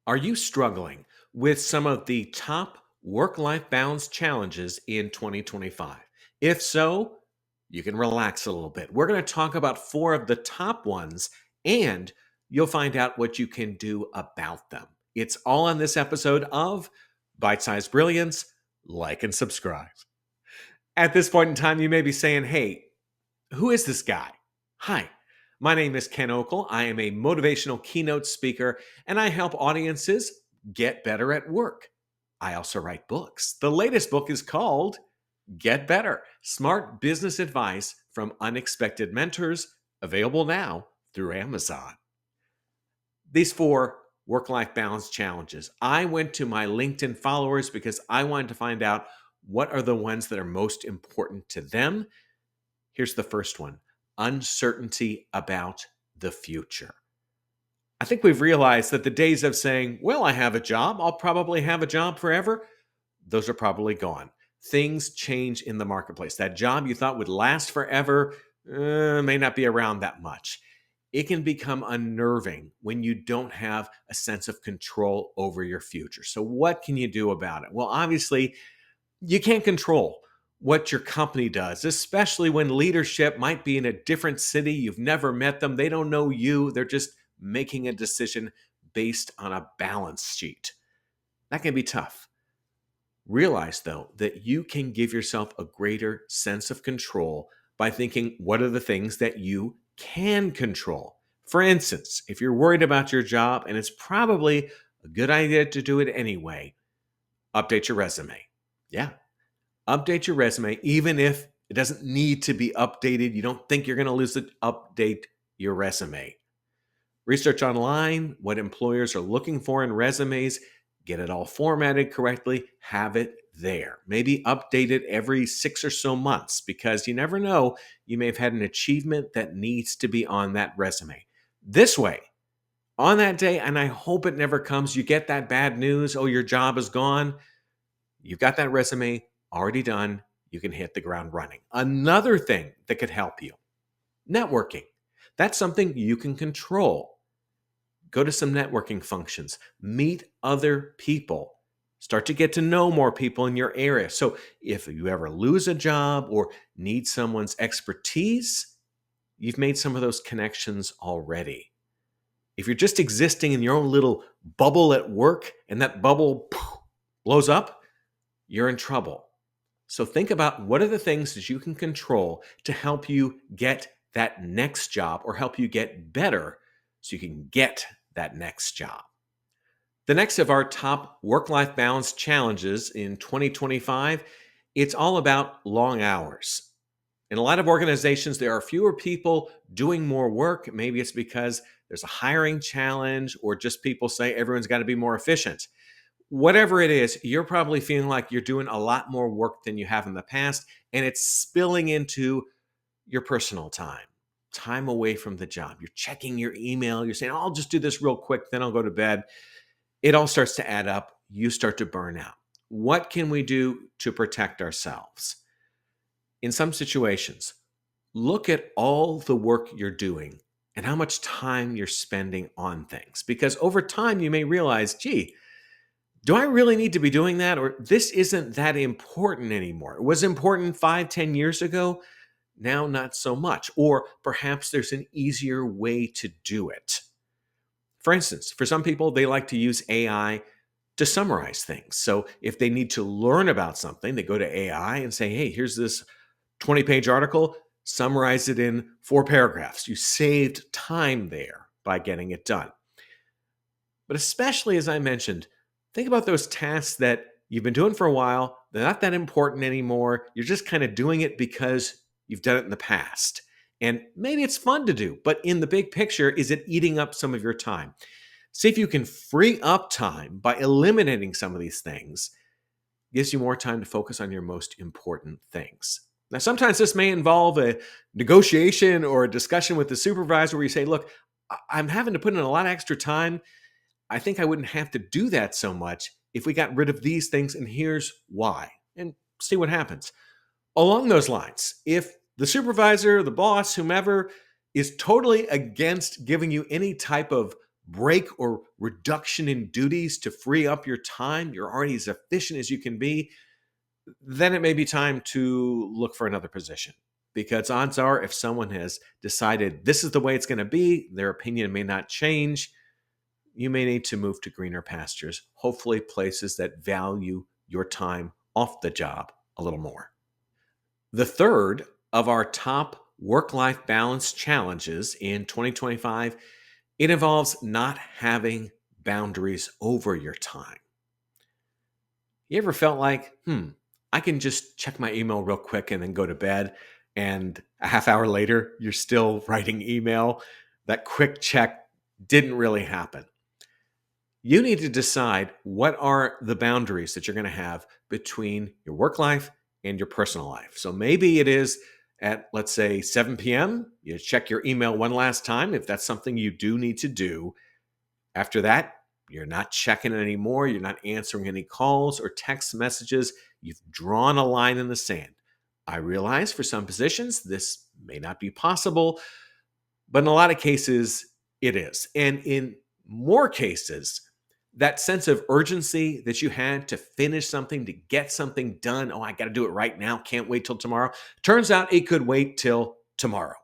Are you struggling with some of the top work life balance challenges in 2025? If so, you can relax a little bit. We're going to talk about four of the top ones, and you'll find out what you can do about them. It's all on this episode of Bite-Sized Brilliance. Like and subscribe. At this point in time, you may be saying, hey, who is this guy? Hi, my name is Ken Okel. I am a motivational keynote speaker, and I help audiences get better at work. I also write books. The latest book is called Get Better: Smart Business Advice from Unexpected Mentors, available now through Amazon. These four work-life balance challenges, I went to my LinkedIn followers because I wanted to find out what are the ones that are most important to them. Here's the first one: uncertainty about the future. I think we've realized that the days of saying, well, I have a job, I'll probably have a job forever, those are probably gone. Things change in the marketplace. That job you thought would last forever may not be around that much. It can become unnerving when you don't have a sense of control over your future. So, what can you do about it? Well, obviously, you can't control what your company does, especially when leadership might be in a different city. You've never met them. They don't know you. They're just making a decision based on a balance sheet. That can be tough. Realize, though, that you can give yourself a greater sense of control by thinking, what are the things that you can control? For instance, if you're worried about your job, and it's probably a good idea to do it anyway, update your resume. Yeah, update your resume, even if it doesn't need to be updated. You don't think you're going to lose it, update your resume. Research online what employers are looking for in resumes, get it all formatted correctly, have it there. Maybe update it every 6 or so months, because you never know, you may have had an achievement that needs to be on that resume. This way, on that day, and I hope it never comes, you get that bad news, oh, your job is gone. You've got that resume already done. You can hit the ground running. Another thing that could help you: networking. That's something you can control. Go to some networking functions, meet other people, start to get to know more people in your area. So if you ever lose a job or need someone's expertise, you've made some of those connections already. If you're just existing in your own little bubble at work and that bubble blows up, you're in trouble. So think about, what are the things that you can control to help you get that next job, or help you get better so you can get that next job. The next of our top work-life balance challenges in 2025, it's all about long hours. In a lot of organizations, there are fewer people doing more work. Maybe it's because there's a hiring challenge, or just people say everyone's got to be more efficient. Whatever it is, you're probably feeling like you're doing a lot more work than you have in the past, and it's spilling into your personal time away from the job. You're checking your email. You're saying, oh, I'll just do this real quick, then I'll go to bed. It all starts to add up. You start to burn out. What can we do to protect ourselves? In some situations, look at all the work you're doing and how much time you're spending on things. Because over time, you may realize, gee, do I really need to be doing that? Or this isn't that important anymore. It was important 5, 10 years ago. Now, not so much. Or perhaps there's an easier way to do it. For instance, for some people, they like to use AI to summarize things. So if they need to learn about something, they go to AI and say, hey, here's this 20-page article, summarize it in 4 paragraphs. You saved time there by getting it done. But especially, as I mentioned, think about those tasks that you've been doing for a while. They're not that important anymore. You're just kind of doing it because you've done it in the past. And maybe it's fun to do, but in the big picture, is it eating up some of your time? See if you can free up time by eliminating some of these things. It gives you more time to focus on your most important things. Now, sometimes this may involve a negotiation or a discussion with the supervisor where you say, look, I'm having to put in a lot of extra time. I think I wouldn't have to do that so much if we got rid of these things, and here's why, and see what happens. Along those lines, if the supervisor, the boss, whomever, is totally against giving you any type of break or reduction in duties to free up your time, you're already as efficient as you can be, then it may be time to look for another position. Because odds are, if someone has decided this is the way it's going to be, their opinion may not change. You may need to move to greener pastures, hopefully, places that value your time off the job a little more. The third of our top work life balance challenges in 2025, it involves not having boundaries over your time. You ever felt like, I can just check my email real quick and then go to bed, and a half hour later, you're still writing email? That quick check didn't really happen. You need to decide what are the boundaries that you're going to have between your work life and your personal life. So maybe it is at, let's say, 7 p.m., you check your email one last time if that's something you do need to do. After that, you're not checking it anymore. You're not answering any calls or text messages. You've drawn a line in the sand. I realize for some positions this may not be possible, but in a lot of cases, it is. And in more cases, that sense of urgency that you had to finish something, to get something done, I got to do it right now, can't wait till tomorrow. Turns out it could wait till tomorrow.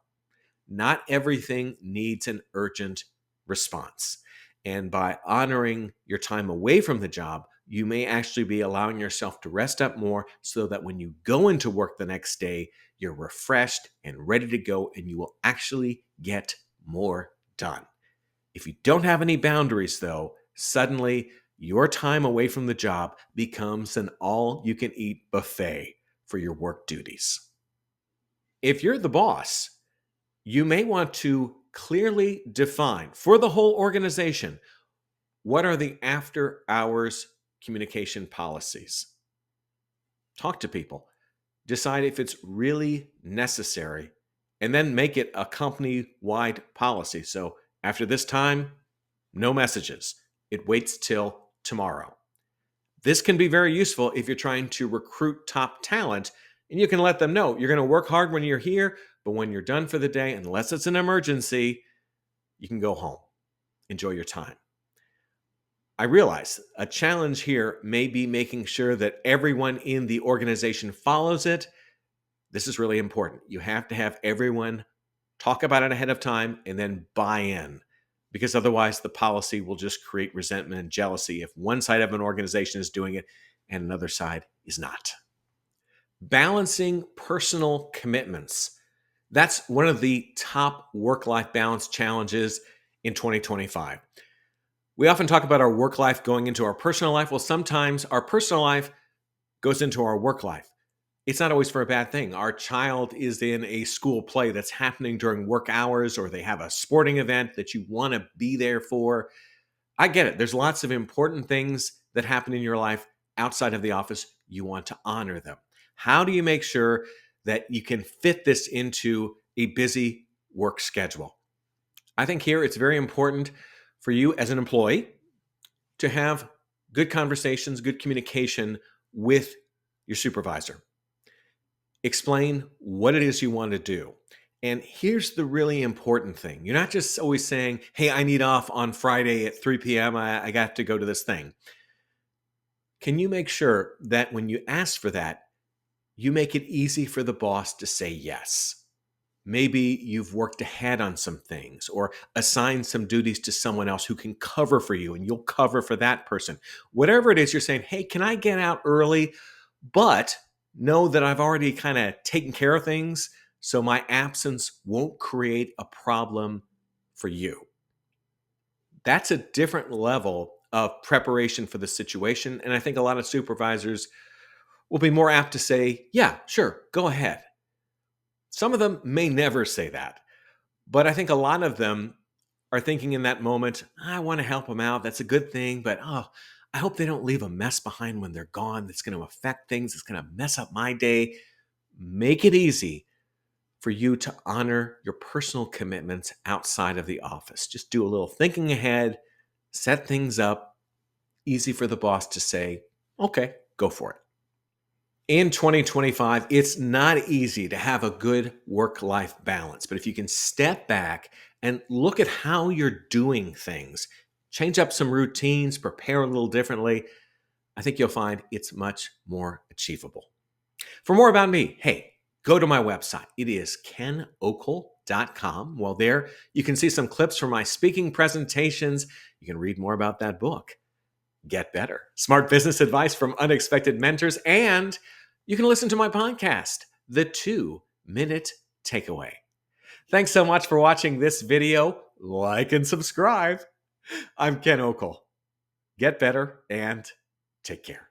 Not everything needs an urgent response. And by honoring your time away from the job, you may actually be allowing yourself to rest up more so that when you go into work the next day, you're refreshed and ready to go, and you will actually get more done. If you don't have any boundaries, though, suddenly your time away from the job becomes an all-you-can-eat buffet for your work duties. If you're the boss, you may want to clearly define for the whole organization what are the after-hours communication policies. Talk to people. Decide if it's really necessary, and then make it a company-wide policy. So after this time, no messages. It waits till tomorrow. This can be very useful if you're trying to recruit top talent, and you can let them know you're going to work hard when you're here, but when you're done for the day, unless it's an emergency, you can go home. Enjoy your time. I realize a challenge here may be making sure that everyone in the organization follows it. This is really important. You have to have everyone talk about it ahead of time and then buy in, because otherwise the policy will just create resentment and jealousy if one side of an organization is doing it and another side is not. Balancing personal commitments. That's one of the top work-life balance challenges in 2025. We often talk about our work life going into our personal life. Well, sometimes our personal life goes into our work life. It's not always for a bad thing. Our child is in a school play that's happening during work hours, or they have a sporting event that you want to be there for. I get it. There's lots of important things that happen in your life outside of the office. You want to honor them. How do you make sure that you can fit this into a busy work schedule? I think here it's very important for you as an employee to have good conversations, good communication with your supervisor. Explain what it is you want to do. And here's the really important thing. You're not just always saying, hey, I need off on Friday at 3 p.m. I got to go to this thing. Can you make sure that when you ask for that, you make it easy for the boss to say yes? Maybe you've worked ahead on some things or assigned some duties to someone else who can cover for you, and you'll cover for that person. Whatever it is, you're saying, hey, can I get out early, but know that I've already kind of taken care of things, so my absence won't create a problem for you. That's a different level of preparation for the situation, and I think a lot of supervisors will be more apt to say, yeah, sure, go ahead. Some of them may never say that, but I think a lot of them are thinking in that moment, I want to help them out. That's a good thing, but I hope they don't leave a mess behind when they're gone. That's going to affect things. It's going to mess up my day. Make it easy for you to honor your personal commitments outside of the office. Just do a little thinking ahead, set things up, easy for the boss to say, okay, go for it. In 2025, it's not easy to have a good work-life balance, but if you can step back and look at how you're doing things. Change up some routines, prepare a little differently. I think you'll find it's much more achievable. For more about me, hey, go to my website. It is kenokel.com. Well, there you can see some clips from my speaking presentations. You can read more about that book, Get Better, smart business advice from unexpected mentors, and you can listen to my podcast, The 2-Minute Takeaway. Thanks so much for watching this video. Like and subscribe. I'm Ken Okel. Get better and take care.